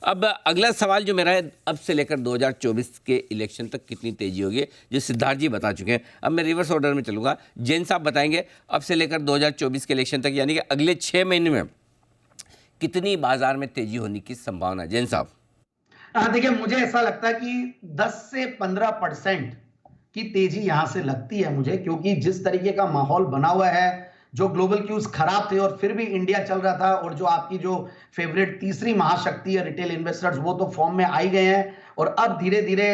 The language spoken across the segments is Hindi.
अब अगला सवाल जो मेरा है, अब से लेकर 2024 के इलेक्शन तक कितनी तेजी होगी, जो सिद्धार्थ जी बता चुके हैं। अब मैं रिवर्स ऑर्डर में चलूंगा, जैन साहब बताएंगे अब से लेकर 2024 के इलेक्शन तक, यानी कि अगले 6 महीने में कितनी बाजार में तेजी होने की संभावना है। जैन साहब। देखिए, मुझे ऐसा लगता है कि 10 से 15% की तेजी यहां से लगती है मुझे, क्योंकि जिस तरीके का माहौल बना हुआ है, जो ग्लोबल क्यूज खराब थे और फिर भी इंडिया चल रहा था, और जो आपकी जो फेवरेट तीसरी महाशक्ति है रिटेल इन्वेस्टर्स, वो तो फॉर्म में आ ही गए हैं, और अब धीरे धीरे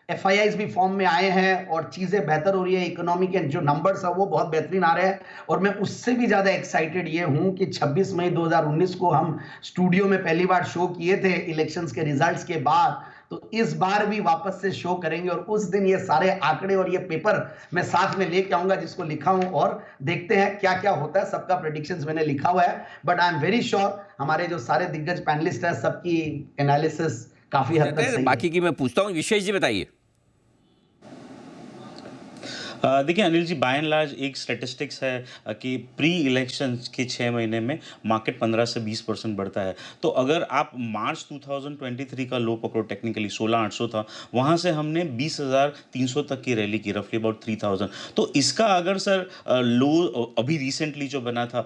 एफआईआईज भी फॉर्म में आए हैं और चीजें बेहतर हो रही है। इकोनॉमी के जो नंबर्स है वो बहुत बेहतरीन आ रहे हैं, और मैं उससे भी ज्यादा एक्साइटेड ये हूं कि 26 मई 2019 को हम स्टूडियो में पहली बार शो किए थे इलेक्शंस के रिजल्ट्स के बाद, तो इस बार भी वापस से शो करेंगे, और उस दिन ये सारे आंकड़े और ये पेपर मैं साथ में लेके आऊंगा जिसको लिखा हूं, और देखते हैं क्या क्या होता है। सबका प्रेडिक्शंस मैंने लिखा हुआ है, but I am very sure हमारे जो सारे दिग्गज पैनलिस्ट हैं सबकी एनालिसिस काफी हद तक सही बाकी की मैं पूछता हूँ, विशेष जी बताइए। देखिए Anil ji, bye and large एक स्टैटिस्टिक्स है कि प्री इलेक्शन के 6 महीने में मार्केट 15 से 20% बढ़ता है। तो अगर आप मार्च 2023 का लो पकड़ो, टेक्निकली 16,800 था, वहाँ से हमने 20,300 तक की रैली की, रफली अबाउट 3,000। तो इसका अगर सर लो अभी रिसेंटली जो बना था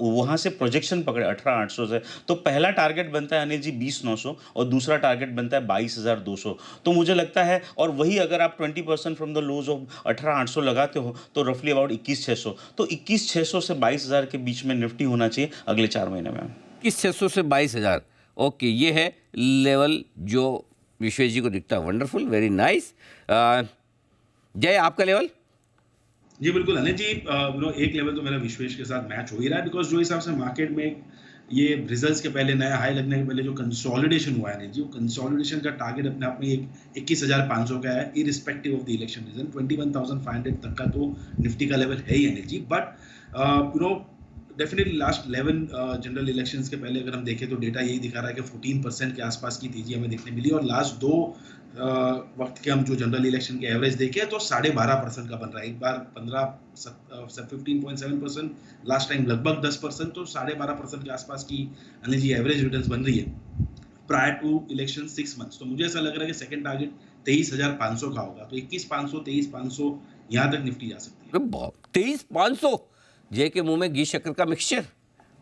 वहाँ से प्रोजेक्शन पकड़े 18,800 से, तो पहला टारगेट बनता है अनिल जी 20,900 और दूसरा टारगेट बनता है 22,200। तो मुझे लगता है, और वही अगर आप 20% फ्रॉम द लोज ऑफ 18,800 लगाते हो तो रफली अबाउट 21,600। तो 21,600 से 22,000 के बीच में निफ्टी होना चाहिए अगले 4 महीने में। 21,600 से 22,000, ओके, ये है लेवल जो विश्वेश जी को दिखता है। Wonderful, very nice. जय, आपका लेवल? जी बिल्कुल अनिल जी, एक लेवल तो मेरा विश्वेश के साथ मैच हो ही रहा है, बिकॉज जो हिसाब से मार्केट में ये रिजल्ट्स के पहले नया हाई लगने के पहले जो कंसोलिडेशन हुआ है अनिल जी, वो कंसोलिडेशन का टारगेट अपने आप में 21,500 का है, irrespective of the election result. 21,500 तक का तो निफ्टी का लेवल है ही Anil ji. But definitely last 11 general elections के पहले अगर हम देखें तो डेटा यही दिखा रहा है कि 14% के आसपास की तेजी हमें देखने मिली, और लास्ट 2 वक्त के हम जो जनरल इलेक्शन के एवरेज देखें तो 12.5% का बन रहा है। एक बार 15.7%, लास्ट टाइम लगभग 10%, तो 12.5% के आसपास की अनिल जी एवरेज रिटर्न्स बन रही है प्रायर टू इलेक्शन 6 मंथ्स। तो मुझे ऐसा लग रहा है कि सेकंड टारगेट 23,500 का होगा, तो 21,500 23,500 यहाँ तक निफ्टी जा सकती है। 23,500, जय के मुंह में घी शक्कर का मिक्सचर।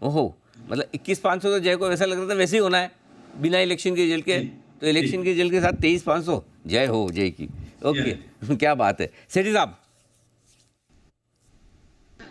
ओहो, मतलब 21,500 तो जय को वैसा लग रहा था वैसे ही होना है बिना इलेक्शन के रिजल्ट के, तो इलेक्शन के रिजल्ट के साथ 23,500, जय हो जय की। ओके, क्या बात है। सेठी साहब।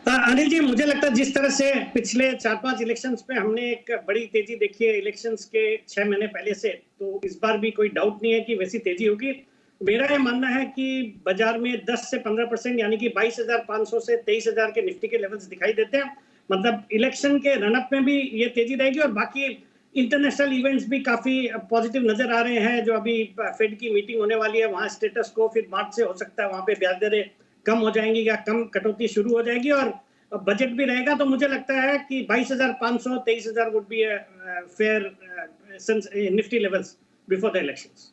अनिल जी, मुझे लगता है जिस तरह से पिछले 4-5 इलेक्शंस पे हमने एक बड़ी तेजी देखी है इलेक्शंस के 6 महीने पहले से, तो इस बार भी कोई डाउट नहीं है कि वैसी तेजी होगी। मेरा ये मानना है कि बाजार में 10 से 15% यानी कि 22,500 से 23,000 के निफ्टी के लेवल्स दिखाई देते हैं। मतलब इलेक्शन के रनअप में भी ये तेजी रहेगी, और बाकी इंटरनेशनल इवेंट्स भी काफी पॉजिटिव नजर आ रहे हैं। जो अभी फेड की मीटिंग होने वाली है, वहां स्टेटस को फिर मार्च से हो सकता है वहां पे ब्याज दरें कम हो जाएंगी या कम कटौती शुरू हो जाएगी, और बजट भी रहेगा। तो मुझे लगता है कि 22,500 23,000 would be fair Nifty levels before the elections.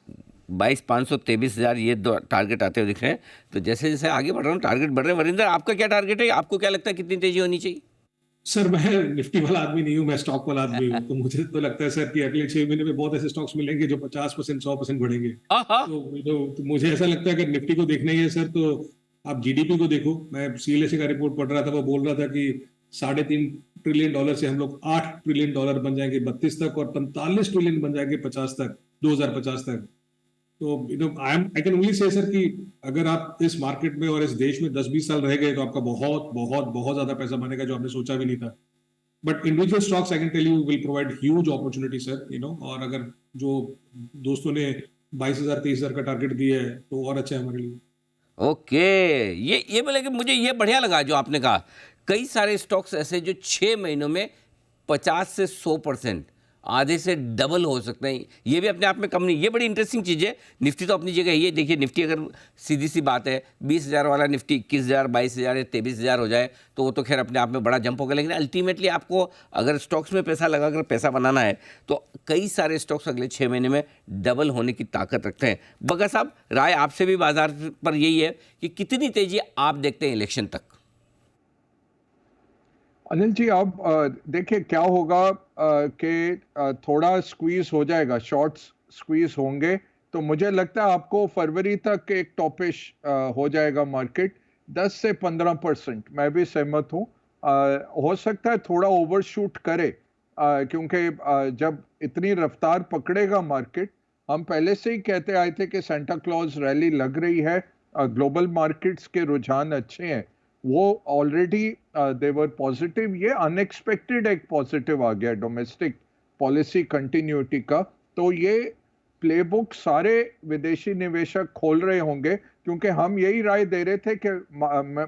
22,500 23,000 ये दो टारगेट आते हुए दिख रहे हैं। तो जैसे जैसे आगे बढ़ रहा हूँ टारगेट बढ़ रहे हैं। वरिंदर, आपका क्या टारगेट है? आपको क्या लगता है कितनी तेजी होनी चाहिए? सर, मैं निफ्टी वाला आदमी नहीं हूँ, मैं स्टॉक वाला आदमी हूँ। तो मुझे तो लगता है सर कि अगले 6 महीने में बहुत ऐसे स्टॉक्स मिलेंगे जो 50% 100% बढ़ेंगे। तो मुझे ऐसा लगता है कि निफ्टी को देखना ही है सर, तो आप जीडीपी को देखो। मैं सीएलएसए का रिपोर्ट पढ़ रहा था, वो बोल रहा था कि $3.5 ट्रिलियन से हम लोग $8 ट्रिलियन बन जाएंगे 32 तक, और 45 ट्रिलियन बन जाएंगे 2050 तक। तो I can only say sir कि अगर आप इस मार्केट में और इस देश में 10-20 साल रह गए तो आपका बहुत बहुत बहुत ज्यादा पैसा बनेगा, जो आपने सोचा भी नहीं था। But individual stocks I can tell you will provide huge opportunity sir, और अगर जो दोस्तों ने 22,000 23,000 का टारगेट दिया है तो और अच्छा है हमारे लिए। ओके, ये बोले कि मुझे ये बढ़िया लगा जो आपने कहा। कई सारे स्टॉक्स ऐसे जो 6 महीनों में 50 से 100%, आधे से डबल हो सकते हैं। ये भी अपने आप में कम नहीं, ये बड़ी इंटरेस्टिंग चीज़ है। निफ्टी तो अपनी जगह ये देखिए, निफ्टी अगर सीधी सी बात है 20,000 वाला निफ्टी 21,000 22,000 या 23,000 हो जाए तो वो तो खैर अपने आप में बड़ा जंप होगा। लेकिन अल्टीमेटली आपको अगर स्टॉक्स में पैसा लगा कर पैसा बनाना है तो कई सारे स्टॉक्स अगले 6 महीने में डबल होने की ताकत रखते हैं। बगा साहब, राय आपसे भी बाजार पर यही है कि कितनी तेजी आप देखते हैं इलेक्शन तक? अनिल जी, आप देखिए क्या होगा कि थोड़ा स्क्वीज हो जाएगा, शॉर्ट्स स्क्वीज होंगे, तो मुझे लगता है आपको फरवरी तक एक टॉपिश हो जाएगा मार्केट 10 से 15%। मैं भी सहमत हूँ। हो सकता है थोड़ा ओवरशूट करे, क्योंकि जब इतनी रफ्तार पकड़ेगा मार्केट, हम पहले से ही कहते आए थे कि सेंटा क्लॉज रैली लग रही है, ग्लोबल मार्केट्स के रुझान अच्छे हैं, वो ऑलरेडी देवर पॉजिटिव। ये अनएक्सपेक्टेड एक पॉजिटिव आ गया डोमेस्टिक पॉलिसी कंटिन्यूटी का, तो ये प्लेबुक सारे विदेशी निवेशक खोल रहे होंगे, क्योंकि हम यही राय दे रहे थे कि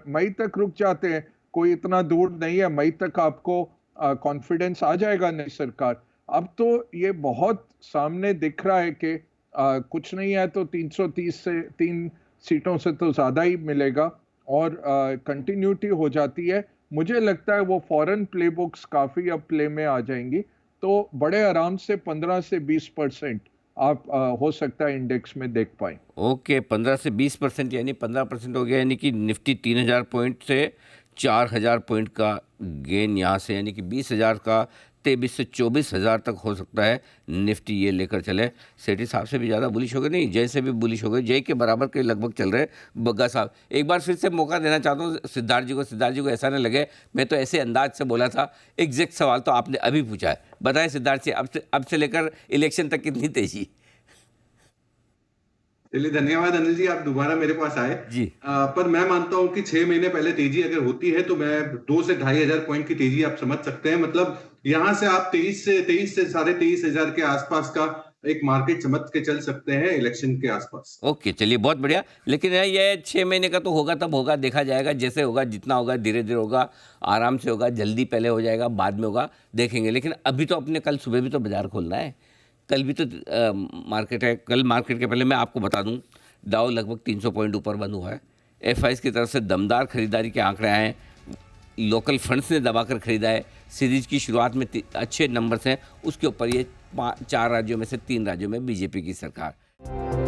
मई तक रुक जाते हैं, कोई इतना दूर नहीं है, मई तक आपको कॉन्फिडेंस आ जाएगा नई सरकार। अब तो ये बहुत सामने दिख रहा है कि कुछ नहीं है तो 330 से 3 सीटों से तो ज़्यादा ही मिलेगा और कंटिन्यूटी हो जाती है। मुझे लगता है वो फॉरेन प्लेबुक्स काफ़ी अब प्ले में आ जाएंगी, तो बड़े आराम से 15 से 20% आप हो सकता है इंडेक्स में देख पाएं। ओके, 15 से 20% यानी 15% हो गया, यानी कि निफ्टी 3000 पॉइंट से 4000 पॉइंट का गेन यहाँ से, यानी कि 20,000 का 23 से 24,000 तक हो सकता है निफ्टी ये लेकर चले। सेठी साहब से भी ज़्यादा बुलिश हो गए, नहीं जय से भी बुलिश हो गए, जय के बराबर के लगभग चल रहे बग्गा साहब। एक बार फिर से मौका देना चाहता हूँ सिद्धार्थ जी को। सिद्धार्थ जी को ऐसा न लगे मैं तो ऐसे अंदाज से बोला था, एग्जैक्ट सवाल तो आपने अभी पूछा है। बताएं सिद्धार्थ जी, अब से लेकर इलेक्शन तक कितनी तेजी? चलिए, धन्यवाद अनिल जी, आप दोबारा मेरे पास आए जी। पर मैं मानता हूं कि 6 महीने पहले तेजी अगर होती है तो मैं 2 से 2,500 पॉइंट की तेजी आप समझ सकते हैं। मतलब यहां से आप 23 से 23,500 के आसपास का एक मार्केट समझ के चल सकते हैं इलेक्शन के आसपास। ओके, चलिए बहुत बढ़िया। लेकिन ये 6 महीने का तो होगा, तब होगा, देखा जाएगा, जैसे होगा, जितना होगा धीरे धीरे होगा, आराम से होगा, जल्दी पहले हो जाएगा, बाद में होगा, देखेंगे। लेकिन अभी तो अपने कल सुबह भी तो बाजार खोलना है, कल भी तो मार्केट है। कल मार्केट के पहले मैं आपको बता दूं, डाउ लगभग 300 पॉइंट ऊपर बंद हुआ है। एफआईज की तरफ से दमदार खरीदारी के आंकड़े आए हैं, लोकल फंड्स ने दबाकर खरीदा है। सीरीज की शुरुआत में अच्छे नंबर्स हैं, उसके ऊपर ये 4 राज्यों में से 3 राज्यों में बीजेपी की सरकार।